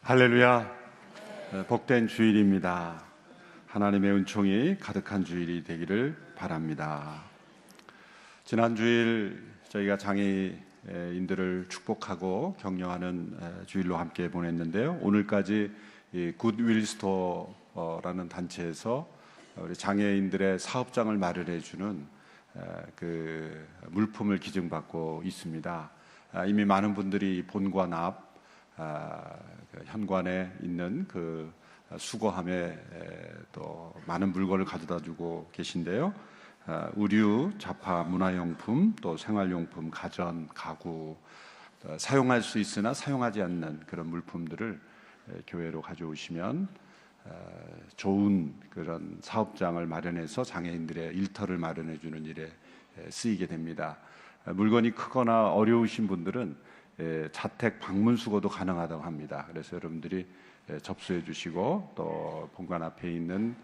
할렐루야. 복된 주일입니다. 하나님의 은총이 가득한 주일이 되기를 바랍니다. 지난 주일 저희가 장애인들을 축복하고 격려하는 주일로 함께 보냈는데요. 오늘까지 굿윌 스토어라는 단체에서 우리 장애인들의 사업장을 마련해 주는 그 물품을 기증받고 있습니다. 이미 많은 분들이 본관 앞 현관에 있는 그 수거함에 또 많은 물건을 가져다주고 계신데요. 의류, 잡화, 문화용품, 또 생활용품, 가전, 가구, 사용할 수 있으나 사용하지 않는 그런 물품들을 교회로 가져오시면 좋은 그런 사업장을 마련해서 장애인들의 일터를 마련해주는 일에 쓰이게 됩니다. 물건이 크거나 어려우신 분들은 자택 방문 수거도 가능하다고 합니다. 그래서 여러분들이 접수해 주시고 또 본관 앞에 있는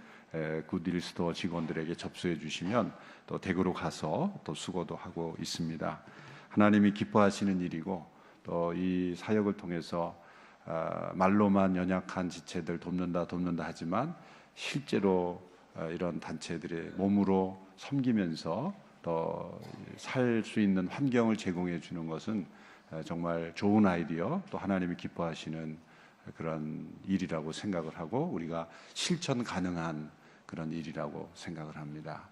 굿윌 스토어 직원들에게 접수해 주시면 또 댁으로 가서 또 수거도 하고 있습니다. 하나님이 기뻐하시는 일이고 또 이 사역을 통해서 말로만 연약한 지체들 돕는다 하지만 실제로 이런 단체들의 몸으로 섬기면서 또 살 수 있는 환경을 제공해 주는 것은 정말 좋은 아이디어, 또 하나님이 기뻐하시는 그런 일이라고 생각을 하고 우리가 실천 가능한 그런 일이라고 생각을 합니다.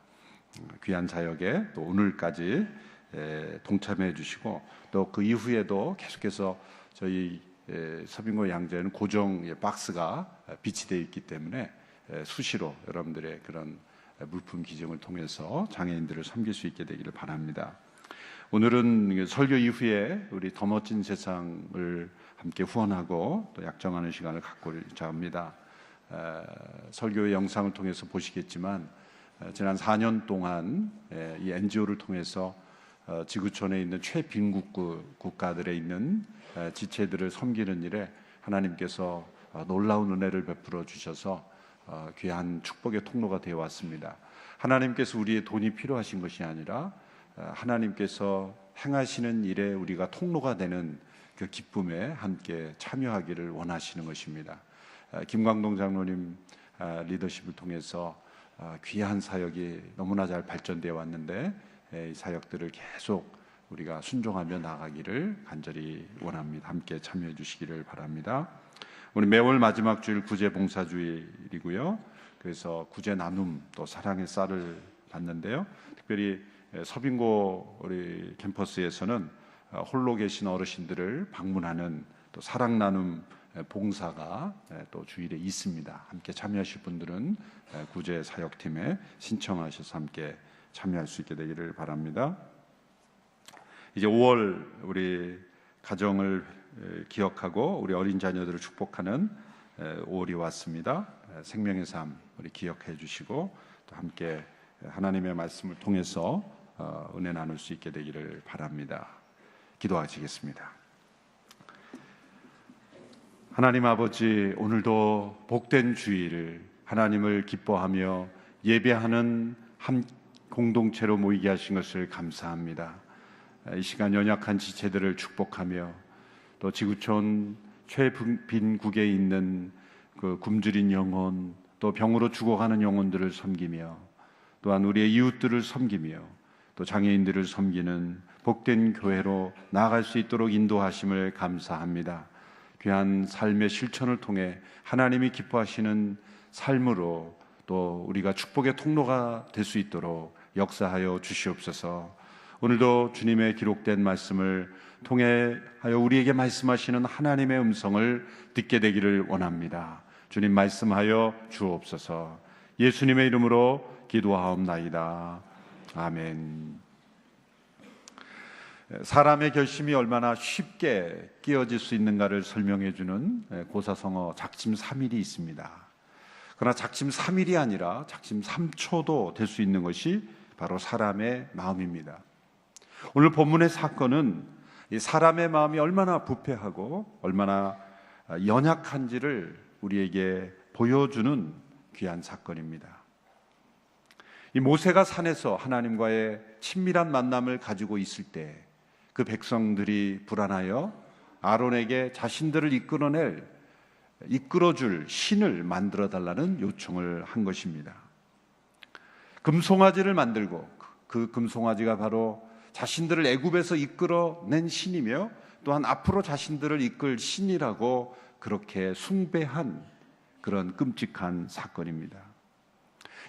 귀한 사역에 또 오늘까지 동참해 주시고 또 그 이후에도 계속해서 저희 서빙고 양재는 고정 박스가 비치되어 있기 때문에 수시로 여러분들의 그런 물품 기증을 통해서 장애인들을 섬길 수 있게 되기를 바랍니다. 오늘은 설교 이후에 우리 더 멋진 세상을 함께 후원하고 또 약정하는 시간을 갖고자 합니다. 설교의 영상을 통해서 보시겠지만 지난 4년 동안 이 NGO를 통해서 지구촌에 있는 최빈국구 국가들에 있는 지체들을 섬기는 일에 하나님께서 놀라운 은혜를 베풀어 주셔서 귀한 축복의 통로가 되어 왔습니다. 하나님께서 우리의 돈이 필요하신 것이 아니라 하나님께서 행하시는 일에 우리가 통로가 되는 그 기쁨에 함께 참여하기를 원하시는 것입니다. 김광동 장로님 리더십을 통해서 귀한 사역이 너무나 잘 발전되어 왔는데 이 사역들을 계속 우리가 순종하며 나가기를 간절히 원합니다. 함께 참여해 주시기를 바랍니다. 오늘 매월 마지막 주일 구제 봉사주일이고요. 그래서 구제 나눔 또 사랑의 쌀을 받는데요. 특별히 서빙고 우리 캠퍼스에서는 홀로 계신 어르신들을 방문하는 또 사랑 나눔 봉사가 또 주일에 있습니다. 함께 참여하실 분들은 구제 사역팀에 신청하셔서 함께 참여할 수 있게 되기를 바랍니다. 이제 5월 우리 가정을 기억하고 우리 어린 자녀들을 축복하는 5월이 왔습니다. 생명의 삶 우리 기억해 주시고 또 함께 하나님의 말씀을 통해서 은혜 나눌 수 있게 되기를 바랍니다. 기도하시겠습니다. 하나님 아버지, 오늘도 복된 주일을 하나님을 기뻐하며 예배하는 한 공동체로 모이게 하신 것을 감사합니다. 이 시간 연약한 지체들을 축복하며 또 지구촌 최빈국에 있는 그 굶주린 영혼, 또 병으로 죽어가는 영혼들을 섬기며 또한 우리의 이웃들을 섬기며 또 장애인들을 섬기는 복된 교회로 나아갈 수 있도록 인도하심을 감사합니다. 귀한 삶의 실천을 통해 하나님이 기뻐하시는 삶으로 또 우리가 축복의 통로가 될 수 있도록 역사하여 주시옵소서. 오늘도 주님의 기록된 말씀을 통해 하여 우리에게 말씀하시는 하나님의 음성을 듣게 되기를 원합니다. 주님 말씀하여 주옵소서. 예수님의 이름으로 기도하옵나이다. 아멘. 사람의 결심이 얼마나 쉽게 끼어질 수 있는가를 설명해 주는 고사성어 작심 3일이 있습니다. 그러나 작심 3일이 아니라 작심 3초도 될 수 있는 것이 바로 사람의 마음입니다. 오늘 본문의 사건은 이 사람의 마음이 얼마나 부패하고 얼마나 연약한지를 우리에게 보여주는 귀한 사건입니다. 이 모세가 산에서 하나님과의 친밀한 만남을 가지고 있을 때 그 백성들이 불안하여 아론에게 자신들을 이끌어낼 이끌어줄 신을 만들어 달라는 요청을 한 것입니다. 금송아지를 만들고 그 금송아지가 바로 자신들을 애굽에서 이끌어낸 신이며 또한 앞으로 자신들을 이끌 신이라고 그렇게 숭배한 그런 끔찍한 사건입니다.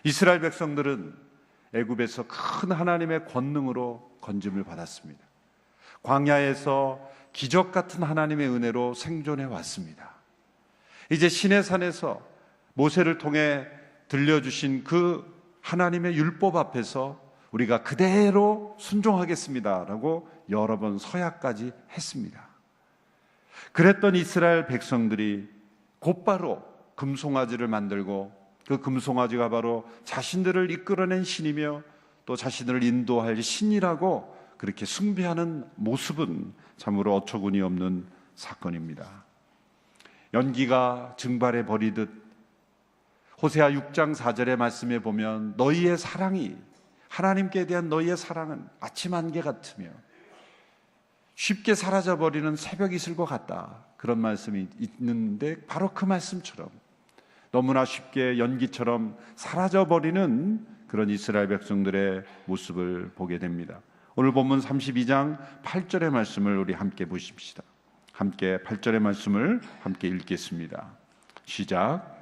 이스라엘 백성들은 애굽에서 큰 하나님의 권능으로 건짐을 받았습니다. 광야에서 기적 같은 하나님의 은혜로 생존해 왔습니다. 이제 시내산에서 모세를 통해 들려주신 그 하나님의 율법 앞에서 우리가 그대로 순종하겠습니다라고 여러 번 서약까지 했습니다. 그랬던 이스라엘 백성들이 곧바로 금송아지를 만들고 그 금송아지가 바로 자신들을 이끌어낸 신이며 또 자신들을 인도할 신이라고 그렇게 숭배하는 모습은 참으로 어처구니 없는 사건입니다. 연기가 증발해 버리듯 호세아 6장 4절의 말씀에 보면 너희의 사랑이, 하나님께 대한 너희의 사랑은 아침 안개 같으며 쉽게 사라져버리는 새벽 이슬과 같다, 그런 말씀이 있는데 바로 그 말씀처럼 너무나 쉽게 연기처럼 사라져버리는 그런 이스라엘 백성들의 모습을 보게 됩니다. 오늘 본문 32장 8절의 말씀을 우리 함께 보십시다. 함께 8절의 말씀을 함께 읽겠습니다. 시작.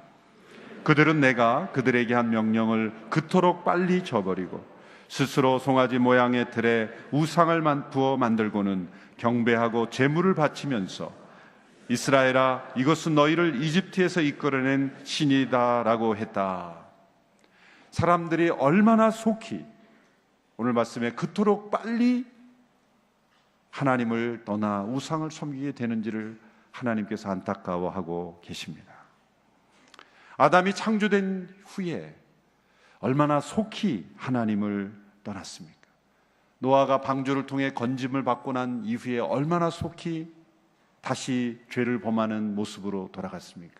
그들은 내가 그들에게 한 명령을 그토록 빨리 저버리고 스스로 송아지 모양의 틀에 우상을 부어 만들고는 경배하고 제물을 바치면서 이스라엘아, 이것은 너희를 이집트에서 이끌어낸 신이다라고 했다. 사람들이 얼마나 속히 오늘 말씀에 그토록 빨리 하나님을 떠나 우상을 섬기게 되는지를 하나님께서 안타까워하고 계십니다. 아담이 창조된 후에 얼마나 속히 하나님을 떠났습니까? 노아가 방주를 통해 건짐을 받고 난 이후에 얼마나 속히 다시 죄를 범하는 모습으로 돌아갔습니까?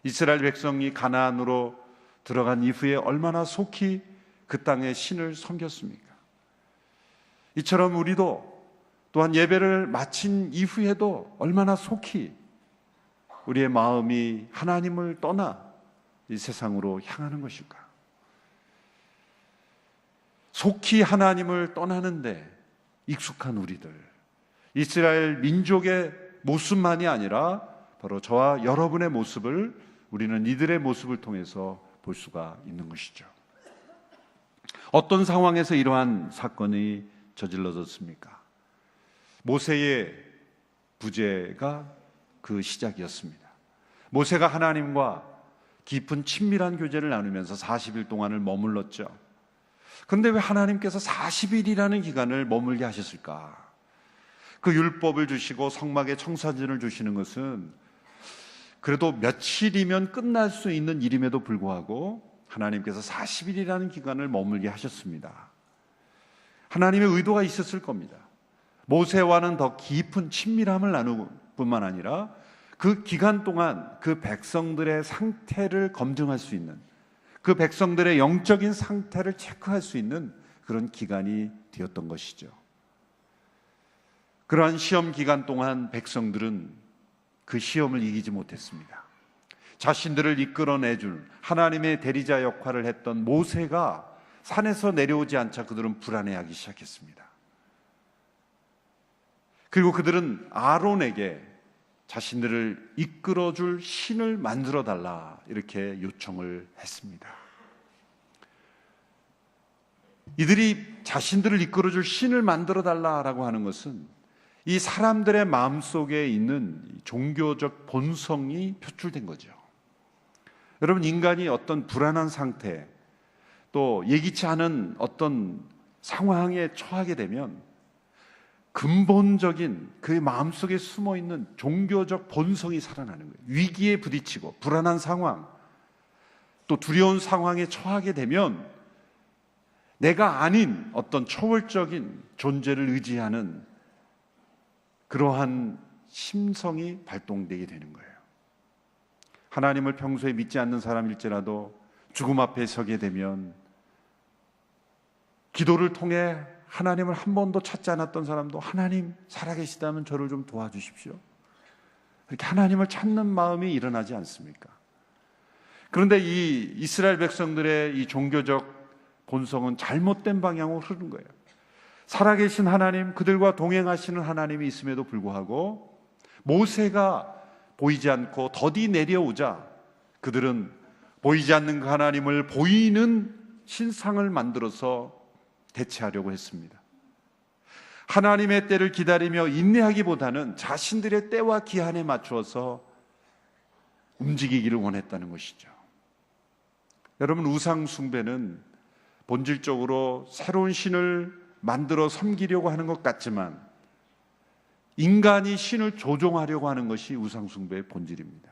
이스라엘 백성이 가나안으로 들어간 이후에 얼마나 속히 그 땅의 신을 섬겼습니까? 이처럼 우리도 또한 예배를 마친 이후에도 얼마나 속히 우리의 마음이 하나님을 떠나 이 세상으로 향하는 것일까? 속히 하나님을 떠나는데 익숙한 우리들, 이스라엘 민족의 모습만이 아니라 바로 저와 여러분의 모습을 우리는 이들의 모습을 통해서 볼 수가 있는 것이죠. 어떤 상황에서 이러한 사건이 저질러졌습니까? 모세의 부재가 그 시작이었습니다. 모세가 하나님과 깊은 친밀한 교제를 나누면서 40일 동안을 머물렀죠. 그런데 왜 하나님께서 40일이라는 기간을 머물게 하셨을까? 그 율법을 주시고 성막에 청사진을 주시는 것은 그래도 며칠이면 끝날 수 있는 일임에도 불구하고 하나님께서 40일이라는 기간을 머물게 하셨습니다. 하나님의 의도가 있었을 겁니다. 모세와는 더 깊은 친밀함을 나눌 뿐만 아니라 그 기간 동안 그 백성들의 상태를 검증할 수 있는, 그 백성들의 영적인 상태를 체크할 수 있는 그런 기간이 되었던 것이죠. 그러한 시험 기간 동안 백성들은 그 시험을 이기지 못했습니다. 자신들을 이끌어내줄 하나님의 대리자 역할을 했던 모세가 산에서 내려오지 않자 그들은 불안해하기 시작했습니다. 그리고 그들은 아론에게 자신들을 이끌어줄 신을 만들어 달라 이렇게 요청을 했습니다. 이들이 자신들을 이끌어줄 신을 만들어 달라라고 하는 것은 이 사람들의 마음속에 있는 종교적 본성이 표출된 거죠. 여러분, 인간이 어떤 불안한 상태, 또 예기치 않은 어떤 상황에 처하게 되면 근본적인 그의 마음속에 숨어있는 종교적 본성이 살아나는 거예요. 위기에 부딪히고 불안한 상황, 또 두려운 상황에 처하게 되면 내가 아닌 어떤 초월적인 존재를 의지하는 그러한 심성이 발동되게 되는 거예요. 하나님을 평소에 믿지 않는 사람일지라도 죽음 앞에 서게 되면 기도를 통해 하나님을 한 번도 찾지 않았던 사람도 하나님 살아계시다면 저를 좀 도와주십시오. 이렇게 하나님을 찾는 마음이 일어나지 않습니까? 그런데 이 이스라엘 백성들의 이 종교적 본성은 잘못된 방향으로 흐르는 거예요. 살아계신 하나님, 그들과 동행하시는 하나님이 있음에도 불구하고 모세가 보이지 않고 더디 내려오자 그들은 보이지 않는 그 하나님을 보이는 신상을 만들어서 대체하려고 했습니다. 하나님의 때를 기다리며 인내하기보다는 자신들의 때와 기한에 맞추어서 움직이기를 원했다는 것이죠. 여러분, 우상 숭배는 본질적으로 새로운 신을 만들어 섬기려고 하는 것 같지만 인간이 신을 조종하려고 하는 것이 우상 숭배의 본질입니다.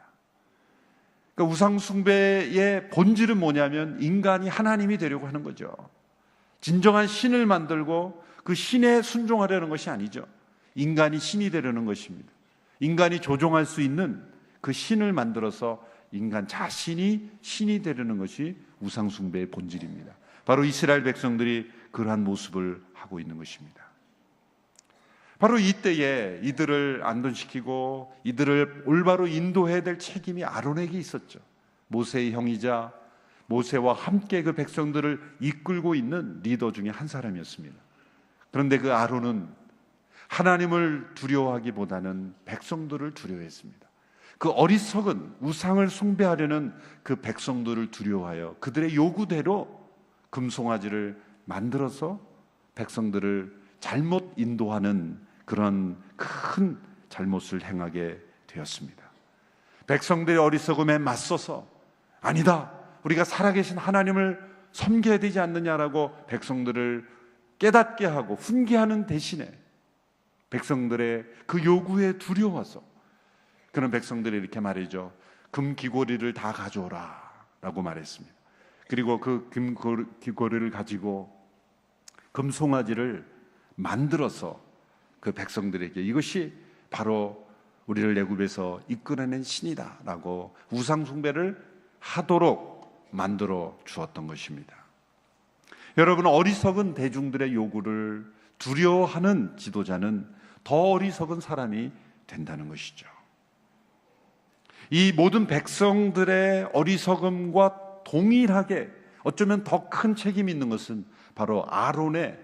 그러니까 우상 숭배의 본질은 뭐냐면 인간이 하나님이 되려고 하는 거죠. 진정한 신을 만들고 그 신에 순종하려는 것이 아니죠. 인간이 신이 되려는 것입니다. 인간이 조종할 수 있는 그 신을 만들어서 인간 자신이 신이 되려는 것이 우상 숭배의 본질입니다. 바로 이스라엘 백성들이 그러한 모습을 하고 있는 것입니다. 바로 이때에 이들을 안돈시키고 이들을 올바로 인도해야 될 책임이 아론에게 있었죠. 모세의 형이자 모세와 함께 그 백성들을 이끌고 있는 리더 중에 한 사람이었습니다. 그런데 그 아론은 하나님을 두려워하기보다는 백성들을 두려워했습니다. 그 어리석은 우상을 숭배하려는 그 백성들을 두려워하여 그들의 요구대로 금송아지를 만들어서 백성들을 잘못 인도하는 그런 큰 잘못을 행하게 되었습니다. 백성들의 어리석음에 맞서서 아니다, 우리가 살아계신 하나님을 섬겨야 되지 않느냐라고 백성들을 깨닫게 하고 훈계하는 대신에 백성들의 그 요구에 두려워서 그런 백성들이 이렇게 말이죠. 금 귀고리를 다 가져오라 라고 말했습니다. 그리고 그 금 귀고리를 가지고 금송아지를 만들어서 그 백성들에게 이것이 바로 우리를 애굽에서 이끌어낸 신이다 라고 우상 숭배를 하도록 만들어 주었던 것입니다. 여러분, 어리석은 대중들의 요구를 두려워하는 지도자는 더 어리석은 사람이 된다는 것이죠. 이 모든 백성들의 어리석음과 동일하게 어쩌면 더 큰 책임이 있는 것은 바로 아론의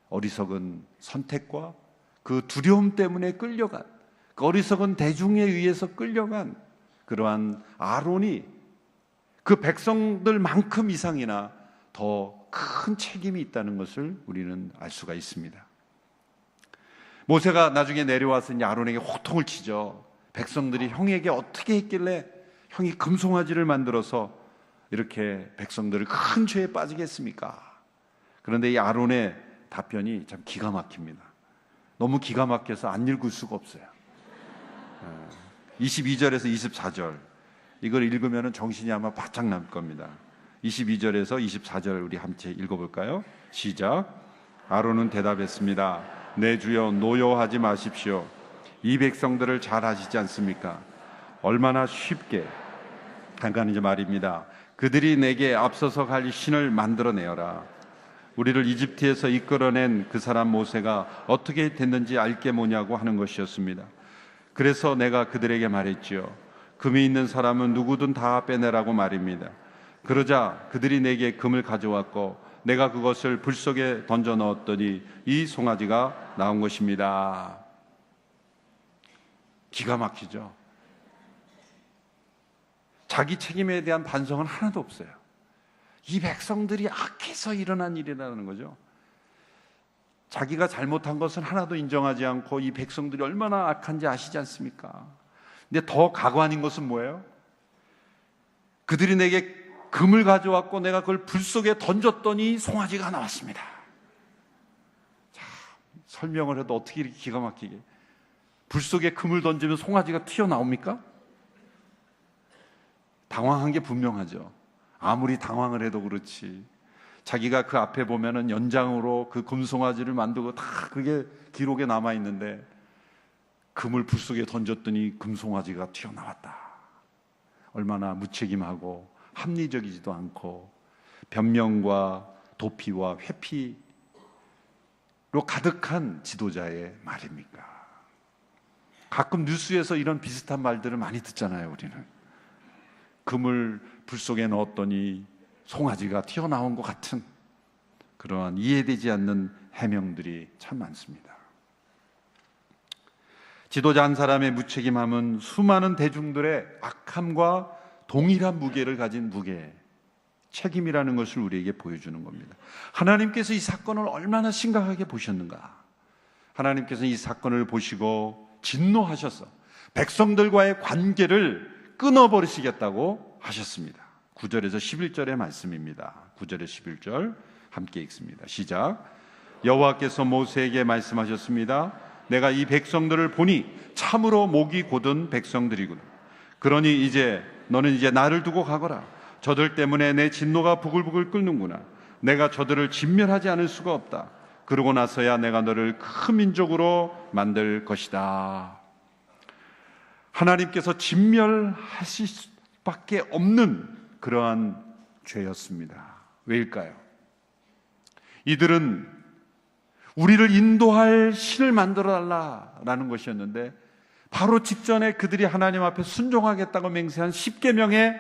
어리석은 선택과 그 두려움 때문에 끌려간, 그 어리석은 대중에 의해서 끌려간 그러한 아론이 그 백성들만큼 이상이나 더 큰 책임이 있다는 것을 우리는 알 수가 있습니다. 모세가 나중에 내려와서 이제 아론에게 호통을 치죠. 백성들이 형에게 어떻게 했길래 형이 금송아지를 만들어서 이렇게 백성들을 큰 죄에 빠지게 했습니까? 그런데 이 아론의 답변이 참 기가 막힙니다. 너무 기가 막혀서 안 읽을 수가 없어요. 22절에서 24절 이걸 읽으면 정신이 아마 바짝 날 겁니다. 22절에서 24절 우리 함께 읽어볼까요? 시작. 아론은 대답했습니다. 내 주여, 노여하지 마십시오. 이 백성들을 잘 아시지 않습니까? 얼마나 쉽게 한가는지 말입니다. 그들이 내게 앞서서 갈 신을 만들어내어라. 우리를 이집트에서 이끌어낸 그 사람 모세가 어떻게 됐는지 알게 뭐냐고 하는 것이었습니다. 그래서 내가 그들에게 말했지요. 금이 있는 사람은 누구든 다 빼내라고 말입니다. 그러자 그들이 내게 금을 가져왔고 내가 그것을 불 속에 던져 넣었더니 이 송아지가 나온 것입니다. 기가 막히죠. 자기 책임에 대한 반성은 하나도 없어요. 이 백성들이 악해서 일어난 일이라는 거죠. 자기가 잘못한 것은 하나도 인정하지 않고 이 백성들이 얼마나 악한지 아시지 않습니까? 근데 더 가관인 것은 뭐예요? 그들이 내게 금을 가져왔고 내가 그걸 불 속에 던졌더니 송아지가 나왔습니다. 자, 설명을 해도 어떻게 이렇게 기가 막히게 불 속에 금을 던지면 송아지가 튀어나옵니까? 당황한 게 분명하죠. 아무리 당황을 해도 그렇지 자기가 그 앞에 보면은 연장으로 그 금송아지를 만들고 다 그게 기록에 남아있는데 금을 불 속에 던졌더니 금송아지가 튀어나왔다. 얼마나 무책임하고 합리적이지도 않고 변명과 도피와 회피로 가득한 지도자의 말입니까? 가끔 뉴스에서 이런 비슷한 말들을 많이 듣잖아요. 우리는 금을 불 속에 넣었더니 송아지가 튀어나온 것 같은 그러한 이해되지 않는 해명들이 참 많습니다. 지도자 한 사람의 무책임함은 수많은 대중들의 악함과 동일한 무게를 가진 책임이라는 것을 우리에게 보여주는 겁니다. 하나님께서 이 사건을 얼마나 심각하게 보셨는가? 하나님께서 이 사건을 보시고 진노하셔서 백성들과의 관계를 끊어버리시겠다고 하셨습니다. 9절에서 11절의 말씀입니다. 9절에 11절 함께 읽습니다. 시작. 여호와께서 모세에게 말씀하셨습니다. 내가 이 백성들을 보니 참으로 목이 곧은 백성들이구나. 그러니 너는 이제 나를 두고 가거라. 저들 때문에 내 진노가 부글부글 끓는구나. 내가 저들을 진멸하지 않을 수가 없다. 그러고 나서야 내가 너를 큰 민족으로 만들 것이다. 하나님께서 진멸하실 수밖에 없는 그러한 죄였습니다. 왜일까요? 이들은 우리를 인도할 신을 만들어 달라라는 것이었는데, 바로 직전에 그들이 하나님 앞에 순종하겠다고 맹세한 10계명의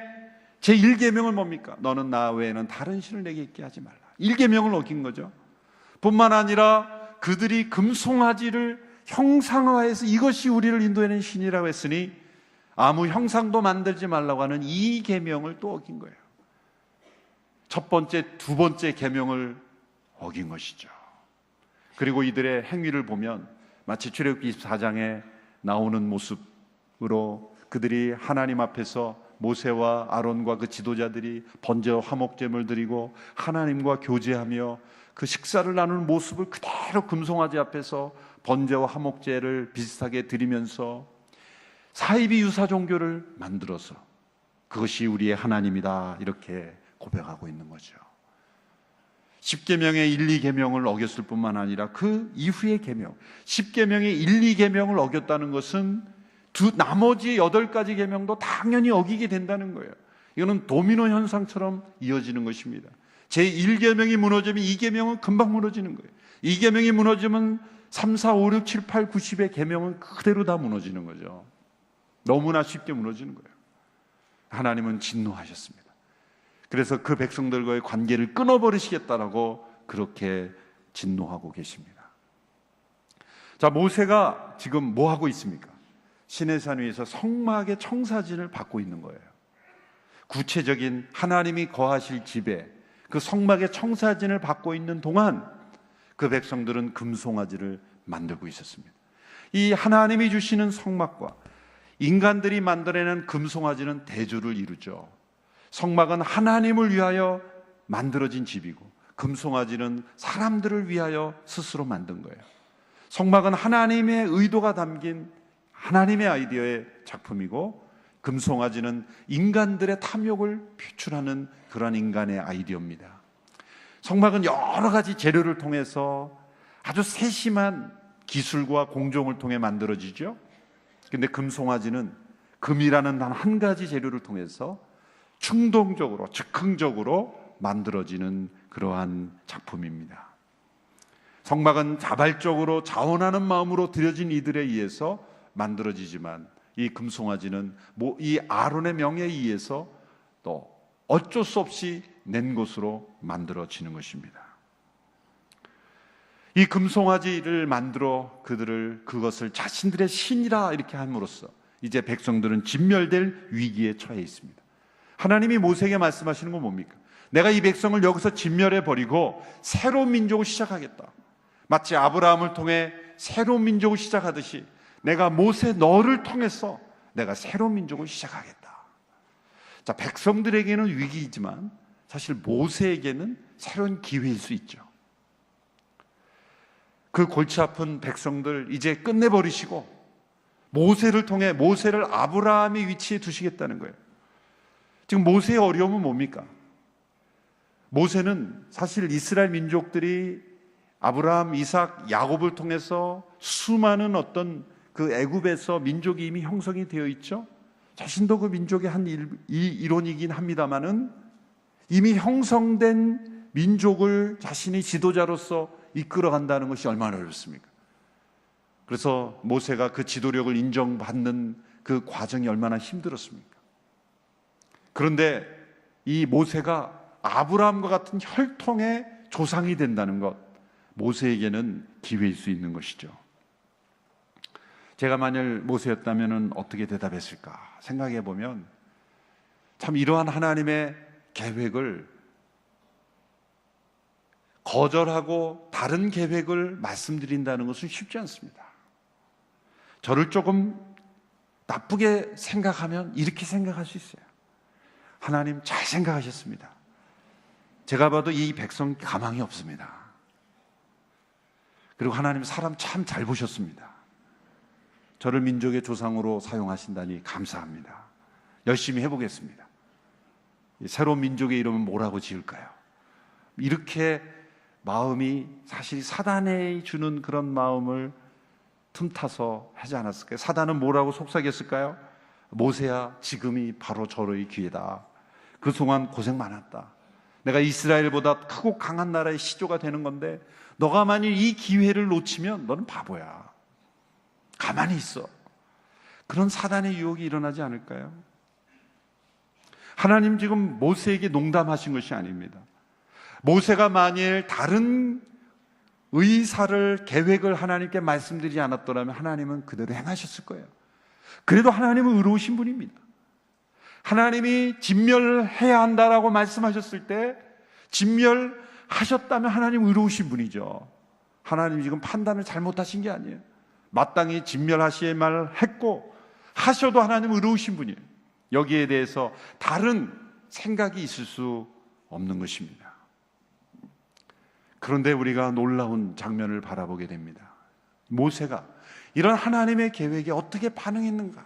제1계명은 뭡니까? 너는 나 외에는 다른 신을 내게 있게 하지 말라. 1계명을 어긴 거죠. 뿐만 아니라 그들이 금송아지를 형상화해서 이것이 우리를 인도하는 신이라고 했으니 아무 형상도 만들지 말라고 하는 2계명을 또 어긴 거예요. 첫 번째, 두 번째 계명을 어긴 것이죠. 그리고 이들의 행위를 보면 마치 출애굽기 24장에 나오는 모습으로 그들이 하나님 앞에서 모세와 아론과 그 지도자들이 번제와 화목제물을 드리고 하나님과 교제하며 그 식사를 나누는 모습을 그대로 금송아지 앞에서 번제와 화목제를 비슷하게 드리면서 사이비 유사 종교를 만들어서 그것이 우리의 하나님이다 이렇게 고백하고 있는 거죠. 10계명의 1, 2계명을 어겼을 뿐만 아니라 그 이후의 계명 10계명의 1, 2계명을 어겼다는 것은 나머지 8가지 계명도 당연히 어기게 된다는 거예요. 이거는 도미노 현상처럼 이어지는 것입니다. 제1계명이 무너지면 2계명은 금방 무너지는 거예요. 2계명이 무너지면 3, 4, 5, 6, 7, 8, 9, 10의 계명은 그대로 다 무너지는 거죠. 너무나 쉽게 무너지는 거예요. 하나님은 진노하셨습니다. 그래서 그 백성들과의 관계를 끊어버리시겠다라고 그렇게 진노하고 계십니다. 자, 모세가 지금 뭐 하고 있습니까? 시내산 위에서 성막의 청사진을 받고 있는 거예요. 구체적인 하나님이 거하실 집에 그 성막의 청사진을 받고 있는 동안 그 백성들은 금송아지를 만들고 있었습니다. 이 하나님이 주시는 성막과 인간들이 만들어내는 금송아지는 대조를 이루죠. 성막은 하나님을 위하여 만들어진 집이고 금송아지는 사람들을 위하여 스스로 만든 거예요. 성막은 하나님의 의도가 담긴 하나님의 아이디어의 작품이고 금송아지는 인간들의 탐욕을 표출하는 그런 인간의 아이디어입니다. 성막은 여러 가지 재료를 통해서 아주 세심한 기술과 공정을 통해 만들어지죠. 그런데 금송아지는 금이라는 단 한 가지 재료를 통해서 충동적으로 즉흥적으로 만들어지는 그러한 작품입니다. 성막은 자발적으로 자원하는 마음으로 드려진 이들에 의해서 만들어지지만 이 금송아지는 이 아론의 명에 의해서 또 어쩔 수 없이 낸 것으로 만들어지는 것입니다. 이 금송아지를 만들어 그것을 자신들의 신이라 이렇게 함으로써 이제 백성들은 진멸될 위기에 처해 있습니다. 하나님이 모세에게 말씀하시는 건 뭡니까? 내가 이 백성을 여기서 진멸해 버리고 새로운 민족을 시작하겠다. 마치 아브라함을 통해 새로운 민족을 시작하듯이 내가 모세 너를 통해서 내가 새로운 민족을 시작하겠다. 자, 백성들에게는 위기이지만 사실 모세에게는 새로운 기회일 수 있죠. 그 골치 아픈 백성들 이제 끝내버리시고 모세를 통해 모세를 아브라함의 위치에 두시겠다는 거예요. 지금 모세의 어려움은 뭡니까? 모세는 사실 이스라엘 민족들이 아브라함, 이삭, 야곱을 통해서 수많은 어떤 그 애굽에서 민족이 이미 형성이 되어 있죠. 자신도 그 민족의 한 일원이긴 합니다만은 이미 형성된 민족을 자신이 지도자로서 이끌어간다는 것이 얼마나 어렵습니까? 그래서 모세가 그 지도력을 인정받는 그 과정이 얼마나 힘들었습니까? 그런데 이 모세가 아브라함과 같은 혈통의 조상이 된다는 것, 모세에게는 기회일 수 있는 것이죠. 제가 만일 모세였다면 어떻게 대답했을까 생각해 보면 참 이러한 하나님의 계획을 거절하고 다른 계획을 말씀드린다는 것은 쉽지 않습니다. 저를 조금 나쁘게 생각하면 이렇게 생각할 수 있어요. 하나님 잘 생각하셨습니다. 제가 봐도 이 백성 가망이 없습니다. 그리고 하나님 사람 참 잘 보셨습니다. 저를 민족의 조상으로 사용하신다니 감사합니다. 열심히 해보겠습니다. 새로운 민족의 이름은 뭐라고 지을까요? 이렇게 마음이 사실 사단에 주는 그런 마음을 틈타서 하지 않았을까요? 사단은 뭐라고 속삭였을까요? 모세야, 지금이 바로 절호의 기회다. 그동안 고생 많았다. 내가 이스라엘보다 크고 강한 나라의 시조가 되는 건데 너가 만일 이 기회를 놓치면 너는 바보야. 가만히 있어. 그런 사단의 유혹이 일어나지 않을까요? 하나님 지금 모세에게 농담하신 것이 아닙니다. 모세가 만일 다른 의사를, 계획을 하나님께 말씀드리지 않았더라면 하나님은 그대로 행하셨을 거예요. 그래도 하나님은 의로우신 분입니다. 하나님이 진멸해야 한다라고 말씀하셨을 때 진멸하셨다면 하나님 의로우신 분이죠. 하나님 지금 판단을 잘못하신 게 아니에요. 마땅히 진멸하셔야 했고 하셔도 하나님 의로우신 분이에요. 여기에 대해서 다른 생각이 있을 수 없는 것입니다. 그런데 우리가 놀라운 장면을 바라보게 됩니다. 모세가 이런 하나님의 계획에 어떻게 반응했는가?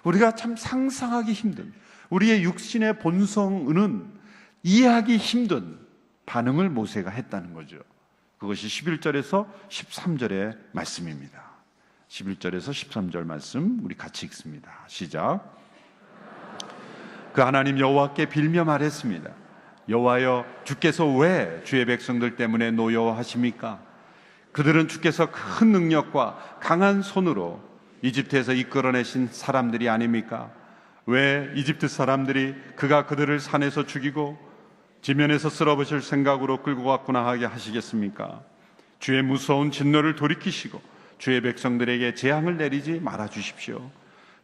우리가 참 상상하기 힘든, 우리의 육신의 본성은 이해하기 힘든 반응을 모세가 했다는 거죠. 그것이 11절에서 13절의 말씀입니다. 11절에서 13절 말씀 우리 같이 읽습니다. 시작. 그 하나님 여호와께 빌며 말했습니다. 여호와여, 주께서 왜 주의 백성들 때문에 노여워하십니까? 그들은 주께서 큰 능력과 강한 손으로 이집트에서 이끌어내신 사람들이 아닙니까? 왜 이집트 사람들이 그가 그들을 산에서 죽이고 지면에서 쓸어버릴 생각으로 끌고 갔구나 하게 하시겠습니까? 주의 무서운 진노를 돌이키시고 주의 백성들에게 재앙을 내리지 말아 주십시오.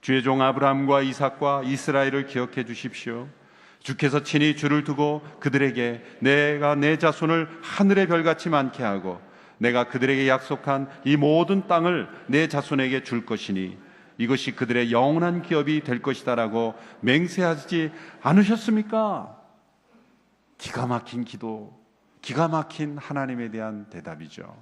주의 종 아브라함과 이삭과 이스라엘을 기억해 주십시오. 주께서 친히 주를 두고 그들에게 내가 내 자손을 하늘의 별같이 많게 하고 내가 그들에게 약속한 이 모든 땅을 내 자손에게 줄 것이니 이것이 그들의 영원한 기업이 될 것이다라고 맹세하지 않으셨습니까? 기가 막힌 기도, 기가 막힌 하나님에 대한 대답이죠.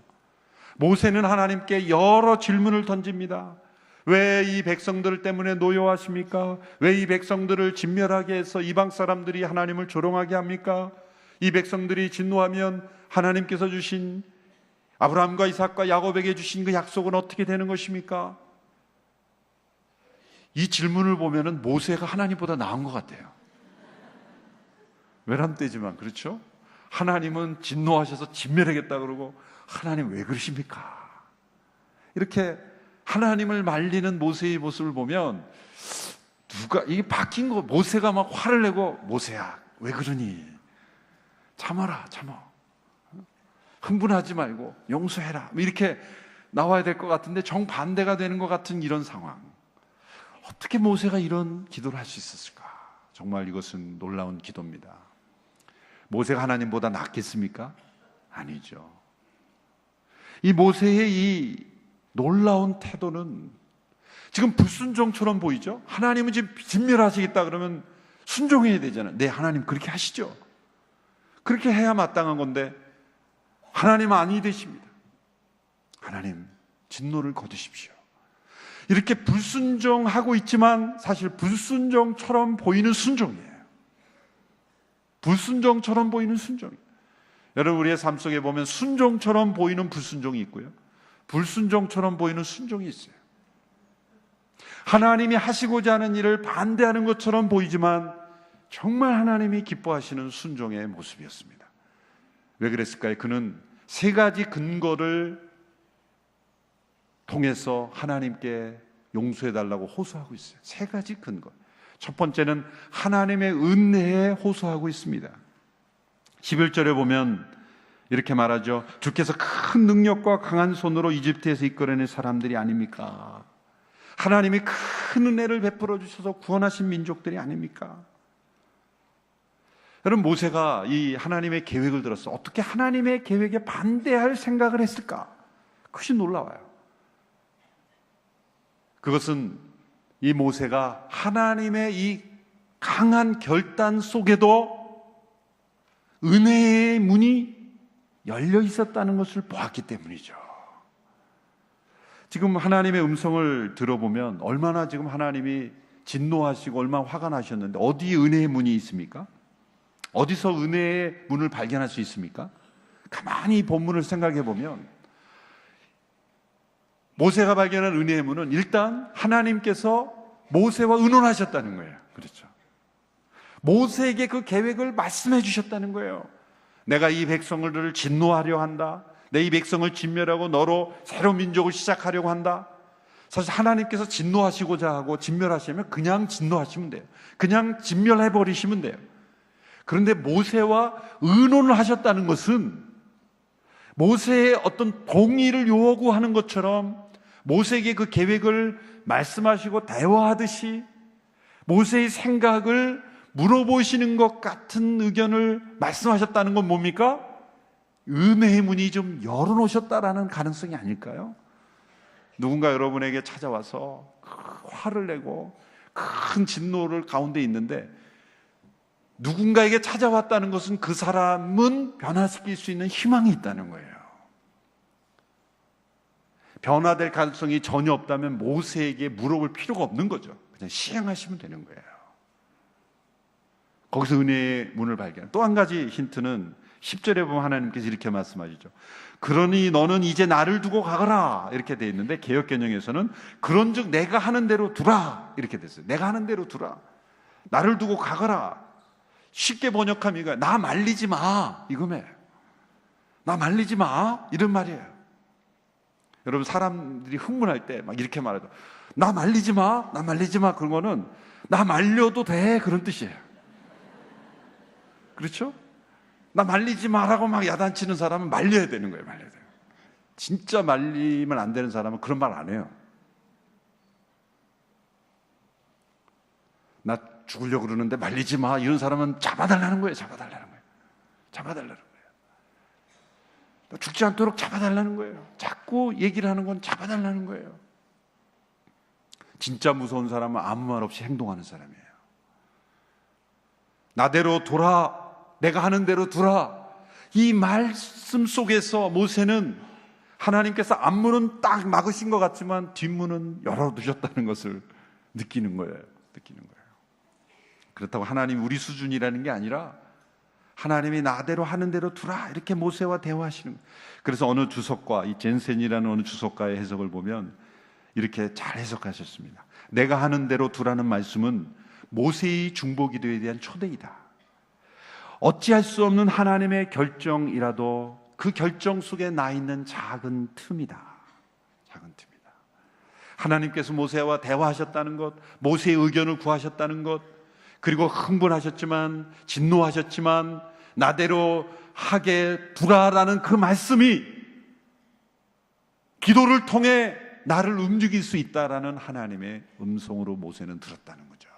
모세는 하나님께 여러 질문을 던집니다. 왜 이 백성들 때문에 노여워하십니까? 왜 이 백성들을 진멸하게 해서 이방 사람들이 하나님을 조롱하게 합니까? 이 백성들이 진노하면 하나님께서 주신 아브라함과 이삭과 야곱에게 주신 그 약속은 어떻게 되는 것입니까? 이 질문을 보면은 모세가 하나님보다 나은 것 같아요. 외람되지만 그렇죠? 하나님은 진노하셔서 진멸하겠다 그러고 하나님 왜 그러십니까? 이렇게 하나님을 말리는 모세의 모습을 보면 누가 이게 바뀐 거, 모세가 막 화를 내고 모세야 왜 그러니? 참아라, 참아. 흥분하지 말고 용서해라. 이렇게 나와야 될 것 같은데 정반대가 되는 것 같은 이런 상황. 어떻게 모세가 이런 기도를 할 수 있었을까? 정말 이것은 놀라운 기도입니다. 모세가 하나님보다 낫겠습니까? 아니죠. 이 모세의 이 놀라운 태도는 지금 불순종처럼 보이죠? 하나님은 지금 진멸하시겠다 그러면 순종해야 되잖아요. 네, 하나님 그렇게 하시죠. 그렇게 해야 마땅한 건데 하나님은 아니 되십니다. 하나님 진노를 거두십시오. 이렇게 불순종하고 있지만 사실 불순종처럼 보이는 순종이에요. 불순종처럼 보이는 순종이에요. 여러분 우리의 삶 속에 보면 순종처럼 보이는 불순종이 있고요, 불순종처럼 보이는 순종이 있어요. 하나님이 하시고자 하는 일을 반대하는 것처럼 보이지만 정말 하나님이 기뻐하시는 순종의 모습이었습니다. 왜 그랬을까요? 그는 세 가지 근거를 통해서 하나님께 용서해달라고 호소하고 있어요. 세 가지 근거. 첫 번째는 하나님의 은혜에 호소하고 있습니다. 11절에 보면 이렇게 말하죠. 주께서 큰 능력과 강한 손으로 이집트에서 이끌어낸 사람들이 아닙니까? 하나님이 큰 은혜를 베풀어 주셔서 구원하신 민족들이 아닙니까? 여러분, 모세가 이 하나님의 계획을 들었어. 어떻게 하나님의 계획에 반대할 생각을 했을까? 그것이 놀라워요. 그것은 이 모세가 하나님의 이 강한 결단 속에도 은혜의 문이 열려 있었다는 것을 보았기 때문이죠. 지금 하나님의 음성을 들어보면 얼마나 지금 하나님이 진노하시고 얼마나 화가 나셨는데 어디에 은혜의 문이 있습니까? 어디서 은혜의 문을 발견할 수 있습니까? 가만히 이 본문을 생각해 보면 모세가 발견한 은혜의 문은 일단 하나님께서 모세와 의논하셨다는 거예요. 그렇죠. 모세에게 그 계획을 말씀해 주셨다는 거예요. 내가 이 백성을 진노하려 한다. 내 이 백성을 진멸하고 너로 새로운 민족을 시작하려고 한다. 사실 하나님께서 진노하시고자 하고 진멸하시면 그냥 진노하시면 돼요. 그냥 진멸해 버리시면 돼요. 그런데 모세와 의논을 하셨다는 것은 모세의 어떤 동의를 요구하는 것처럼 모세에게 그 계획을 말씀하시고 대화하듯이 모세의 생각을 물어보시는 것 같은 의견을 말씀하셨다는 건 뭡니까? 은혜의 문이 좀 열어놓으셨다라는 가능성이 아닐까요? 누군가 여러분에게 찾아와서 화를 내고 큰 진노를 가운데 있는데 누군가에게 찾아왔다는 것은 그 사람은 변화시킬 수 있는 희망이 있다는 거예요. 변화될 가능성이 전혀 없다면 모세에게 물어볼 필요가 없는 거죠. 그냥 시행하시면 되는 거예요. 거기서 은혜의 문을 발견. 또 한 가지 힌트는 10절에 보면 하나님께서 이렇게 말씀하시죠. 그러니 너는 이제 나를 두고 가거라 이렇게 돼 있는데 개역개정에서는 그런즉 내가 하는 대로 두라 이렇게 됐어요. 내가 하는 대로 두라. 나를 두고 가거라. 쉽게 번역하면 이거 나 말리지 마 이거매. 나 말리지 마 이런 말이에요. 여러분 사람들이 흥분할 때 막 이렇게 말해도 나 말리지 마, 나 말리지 마 그런 거는 나 말려도 돼 그런 뜻이에요. 그렇죠? 나 말리지 마라고 막 야단치는 사람은 말려야 되는 거예요. 말려야 돼요. 진짜 말리면 안 되는 사람은 그런 말 안 해요. 나 죽으려고 그러는데 말리지 마 이런 사람은 잡아달라는 거예요. 잡아달라는 거예요. 잡아달라는 거예요. 나 죽지 않도록 잡아달라는 거예요. 자꾸 얘기를 하는 건 잡아달라는 거예요. 진짜 무서운 사람은 아무 말 없이 행동하는 사람이에요. 나대로 돌아, 내가 하는 대로 두라. 이 말씀 속에서 모세는 하나님께서 앞문은 딱 막으신 것 같지만 뒷문은 열어두셨다는 것을 느끼는 거예요. 그렇다고 하나님 우리 수준이라는 게 아니라 하나님이 나대로 하는 대로 두라 이렇게 모세와 대화하시는 거예요. 그래서 어느 주석가, 이 젠센이라는 어느 주석가의 해석을 보면 이렇게 잘 해석하셨습니다. 내가 하는 대로 두라는 말씀은 모세의 중보기도에 대한 초대이다. 어찌할 수 없는 하나님의 결정이라도 그 결정 속에 나 있는 작은 틈이다. 작은 틈이다. 하나님께서 모세와 대화하셨다는 것, 모세의 의견을 구하셨다는 것, 그리고 흥분하셨지만 진노하셨지만 나대로 하게 두라라는 그 말씀이 기도를 통해 나를 움직일 수 있다라는 하나님의 음성으로 모세는 들었다는 거죠.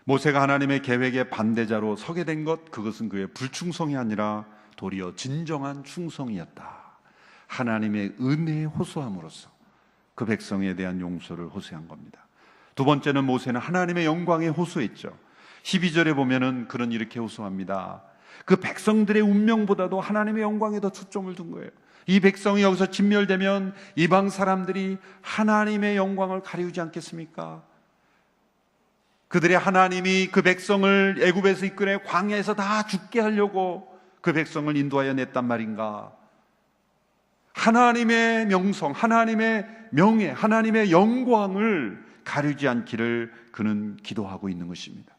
모세가 하나님의 계획의 반대자로 서게 된 것, 그것은 그의 불충성이 아니라 도리어 진정한 충성이었다. 하나님의 은혜에 호소함으로써 그 백성에 대한 용서를 호소한 겁니다. 두 번째는 모세는 하나님의 영광에 호소했죠. 12절에 보면은 그런 이렇게 호소합니다. 그 백성들의 운명보다도 하나님의 영광에 더 초점을 둔 거예요. 이 백성이 여기서 진멸되면 이방 사람들이 하나님의 영광을 가리우지 않겠습니까? 그들의 하나님이 그 백성을 애굽에서 이끌어 광야에서 다 죽게 하려고 그 백성을 인도하여 냈단 말인가? 하나님의 명성, 하나님의 명예, 하나님의 영광을 가리지 않기를 그는 기도하고 있는 것입니다.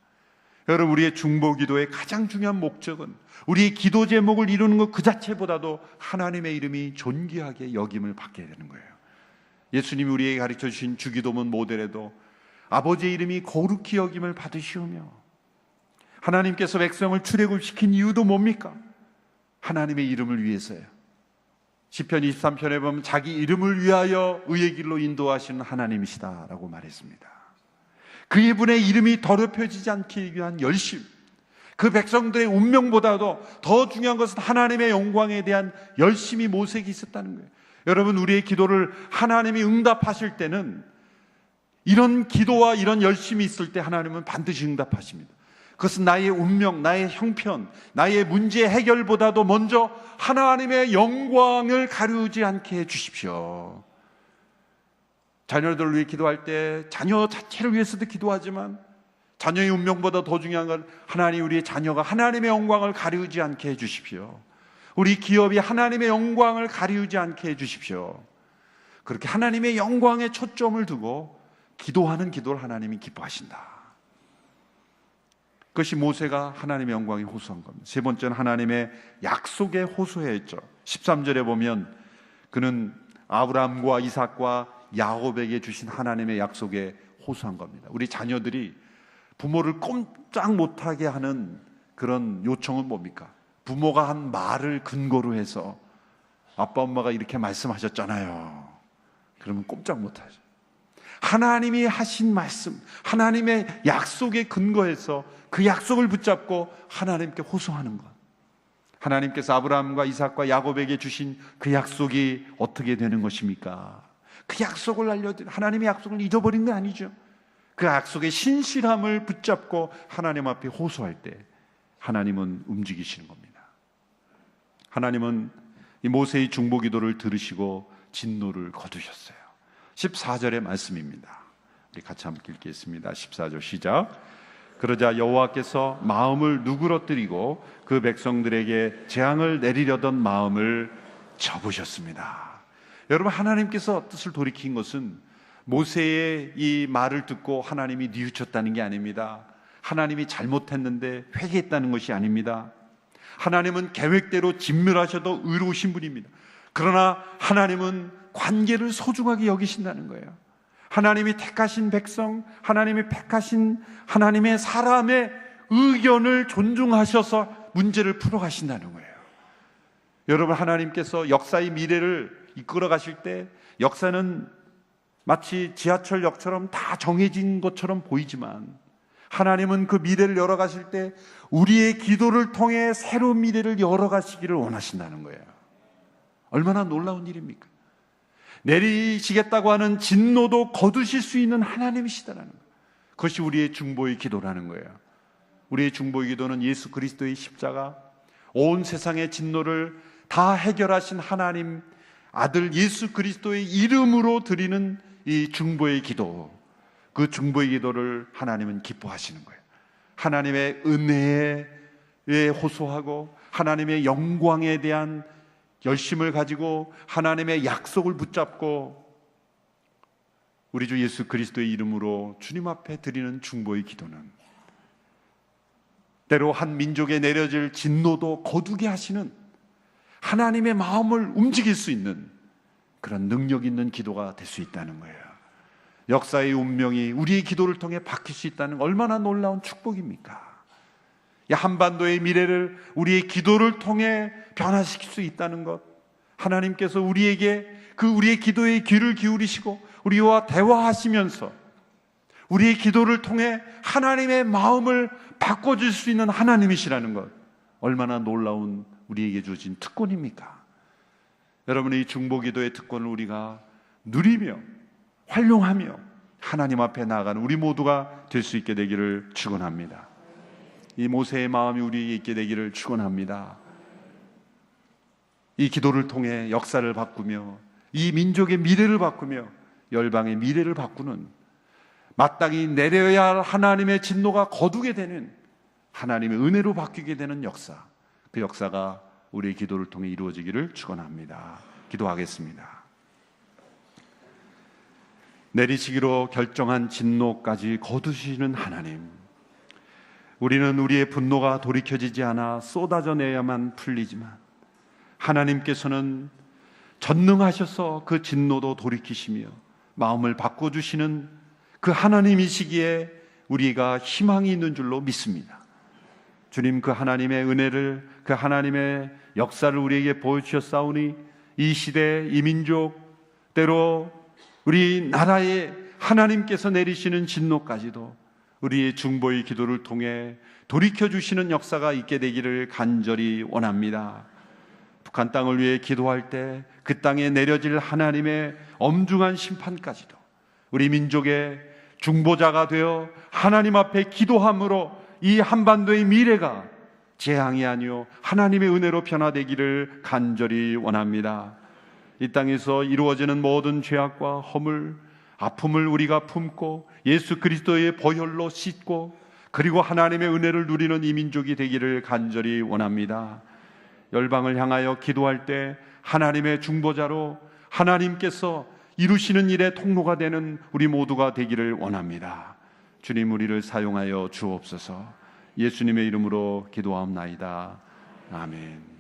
여러분, 우리의 중보기도의 가장 중요한 목적은 우리의 기도 제목을 이루는 것 그 자체보다도 하나님의 이름이 존귀하게 여김을 받게 되는 거예요. 예수님이 우리에게 가르쳐 주신 주기도문 모델에도 아버지의 이름이 거룩히 여김을 받으시오며, 하나님께서 백성을 출애굽시킨 이유도 뭡니까? 하나님의 이름을 위해서예요. 시편 23편에 보면 자기 이름을 위하여 의의 길로 인도하시는 하나님이시다라고 말했습니다. 그의 분의 이름이 더럽혀지지 않기 위한 열심, 그 백성들의 운명보다도 더 중요한 것은 하나님의 영광에 대한 열심이 모세에게 있었다는 거예요. 여러분, 우리의 기도를 하나님이 응답하실 때는, 이런 기도와 이런 열심이 있을 때 하나님은 반드시 응답하십니다. 그것은 나의 운명, 나의 형편, 나의 문제 해결보다도 먼저 하나님의 영광을 가리우지 않게 해주십시오. 자녀들을 위해 기도할 때 자녀 자체를 위해서도 기도하지만, 자녀의 운명보다 더 중요한 건 하나님, 우리의 자녀가 하나님의 영광을 가리우지 않게 해주십시오. 우리 기업이 하나님의 영광을 가리우지 않게 해주십시오. 그렇게 하나님의 영광에 초점을 두고 기도하는 기도를 하나님이 기뻐하신다. 그것이 모세가 하나님의 영광에 호소한 겁니다. 세 번째는 하나님의 약속에 호소했죠. 13절에 보면 그는 아브라함과 이삭과 야곱에게 주신 하나님의 약속에 호소한 겁니다. 우리 자녀들이 부모를 꼼짝 못하게 하는 그런 요청은 뭡니까? 부모가 한 말을 근거로 해서 아빠 엄마가 이렇게 말씀하셨잖아요, 그러면 꼼짝 못하죠. 하나님이 하신 말씀, 하나님의 약속에 근거해서 그 약속을 붙잡고 하나님께 호소하는 것. 하나님께서 아브라함과 이삭과 야곱에게 주신 그 약속이 어떻게 되는 것입니까? 그 약속을 알려드려, 하나님의 약속을 잊어버린 건 아니죠. 그 약속의 신실함을 붙잡고 하나님 앞에 호소할 때 하나님은 움직이시는 겁니다. 하나님은 이 모세의 중보기도를 들으시고 진노를 거두셨어요. 14절의 말씀입니다. 우리 같이 함께 읽겠습니다. 14절 시작. 그러자 여호와께서 마음을 누그러뜨리고 그 백성들에게 재앙을 내리려던 마음을 접으셨습니다. 여러분, 하나님께서 뜻을 돌이킨 것은 모세의 이 말을 듣고 하나님이 뉘우쳤다는 게 아닙니다. 하나님이 잘못했는데 회개했다는 것이 아닙니다. 하나님은 계획대로 진멸하셔도 의로우신 분입니다. 그러나 하나님은 관계를 소중하게 여기신다는 거예요. 하나님이 택하신 백성, 하나님이 택하신 하나님의 사람의 의견을 존중하셔서 문제를 풀어가신다는 거예요. 여러분, 하나님께서 역사의 미래를 이끌어 가실 때 역사는 마치 지하철역처럼 다 정해진 것처럼 보이지만, 하나님은 그 미래를 열어가실 때 우리의 기도를 통해 새로운 미래를 열어가시기를 원하신다는 거예요. 얼마나 놀라운 일입니까? 내리시겠다고 하는 진노도 거두실 수 있는 하나님이시다라는 거예요. 그것이 우리의 중보의 기도라는 거예요. 우리의 중보의 기도는 예수 그리스도의 십자가, 온 세상의 진노를 다 해결하신 하나님 아들 예수 그리스도의 이름으로 드리는 이 중보의 기도, 그 중보의 기도를 하나님은 기뻐하시는 거예요. 하나님의 은혜에 호소하고 하나님의 영광에 대한 열심을 가지고 하나님의 약속을 붙잡고 우리 주 예수 그리스도의 이름으로 주님 앞에 드리는 중보의 기도는 때로 한 민족에 내려질 진노도 거두게 하시는 하나님의 마음을 움직일 수 있는 그런 능력 있는 기도가 될 수 있다는 거예요. 역사의 운명이 우리의 기도를 통해 바뀔 수 있다는 얼마나 놀라운 축복입니까? 이 한반도의 미래를 우리의 기도를 통해 변화시킬 수 있다는 것, 하나님께서 우리에게 우리의 기도에 귀를 기울이시고 우리와 대화하시면서 우리의 기도를 통해 하나님의 마음을 바꿔줄 수 있는 하나님이시라는 것, 얼마나 놀라운 우리에게 주어진 특권입니까? 여러분의 이 중보기도의 특권을 우리가 누리며 활용하며 하나님 앞에 나아가는 우리 모두가 될 수 있게 되기를 축원합니다. 이 모세의 마음이 우리에게 있게 되기를 축원합니다. 이 기도를 통해 역사를 바꾸며 이 민족의 미래를 바꾸며 열방의 미래를 바꾸는, 마땅히 내려야 할 하나님의 진노가 거두게 되는 하나님의 은혜로 바뀌게 되는 역사, 그 역사가 우리의 기도를 통해 이루어지기를 축원합니다. 기도하겠습니다. 내리시기로 결정한 진노까지 거두시는 하나님, 우리는 우리의 분노가 돌이켜지지 않아 쏟아져내야만 풀리지만 하나님께서는 전능하셔서 그 진노도 돌이키시며 마음을 바꿔주시는 그 하나님이시기에 우리가 희망이 있는 줄로 믿습니다. 주님, 그 하나님의 은혜를, 그 하나님의 역사를 우리에게 보여주셨사오니 이 시대, 이 민족, 때로 우리 나라에 하나님께서 내리시는 진노까지도 우리의 중보의 기도를 통해 돌이켜주시는 역사가 있게 되기를 간절히 원합니다. 북한 땅을 위해 기도할 때 그 땅에 내려질 하나님의 엄중한 심판까지도 우리 민족의 중보자가 되어 하나님 앞에 기도함으로 이 한반도의 미래가 재앙이 아니요 하나님의 은혜로 변화되기를 간절히 원합니다. 이 땅에서 이루어지는 모든 죄악과 허물, 아픔을 우리가 품고 예수 그리스도의 보혈로 씻고 그리고 하나님의 은혜를 누리는 이 민족이 되기를 간절히 원합니다. 열방을 향하여 기도할 때 하나님의 중보자로 하나님께서 이루시는 일의 통로가 되는 우리 모두가 되기를 원합니다. 주님, 우리를 사용하여 주옵소서. 예수님의 이름으로 기도하옵나이다. 아멘.